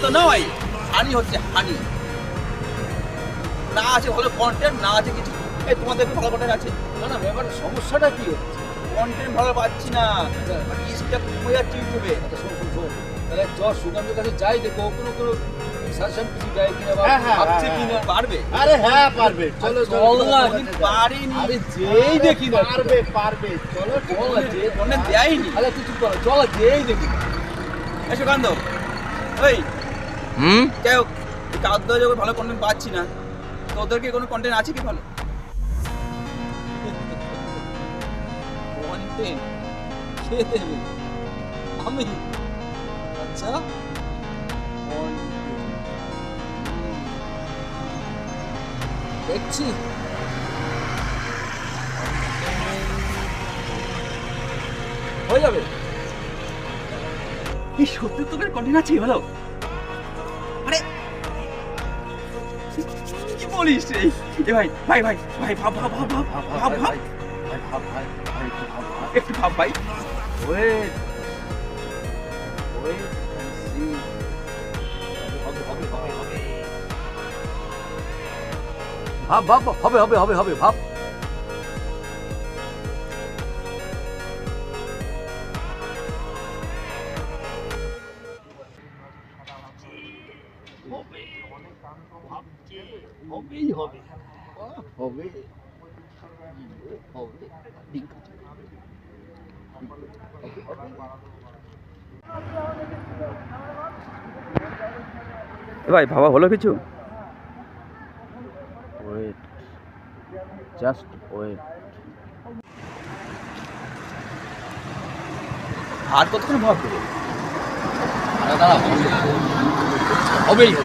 তো নয়, হানি হচ্ছে হানি। না আছে ভালো কন্টেন্ট, না আছে কিছু। এই তোমাদের ভালো কন্টেন্ট আছে? না না, ব্যাপারটা সমস্যাটা কি হচ্ছে? কন্টেন্ট ভালো পাচ্ছি না, রিচটা কমে যাচ্ছে ইউটিউবে। আচ্ছা শোন, তাহলে চল সুকান্তের কাছে যাই, দেখো কোনো সাজেশন কিছু দেয় কিনা বা হ্যাঁ, ভাবছে কিনা। পারবে? আরে হ্যাঁ পারবে, চলো চল না, পারিনি। আরে যেই দেখি না পারবে চলো চল না, যে কন্টেন্ট দেয়নি। আরে তুই চুপ কর, চল যেই দেখি না। এই সুকান্ত, ওই যাই হোক, কাউদের যখন ভালো কন্টেন্ট পাচ্ছি না, তো ওদেরকে কোনো কন্টেন্ট আছে কি ভালো কন্টেন্ট কে দেবে? আমি। আচ্ছা দেখছি হয়ে যাবে। এই সত্যি তোদের কন্টেন্ট আছে ভালো? আরে কি বলিস রে? এ ভাই ভাই ভাই ভাই ভাব ভাব ভাব ভাব ভাব ভাব একটু ভাব ভাই। ওয়েট সি ভাব হবে ভাব। হবে ঠিক আছে। এ ভাই ভাবা হলো কিছু? Wait just wait. আর কতক্ষণ ভাববে? দাঁড়া হবেই।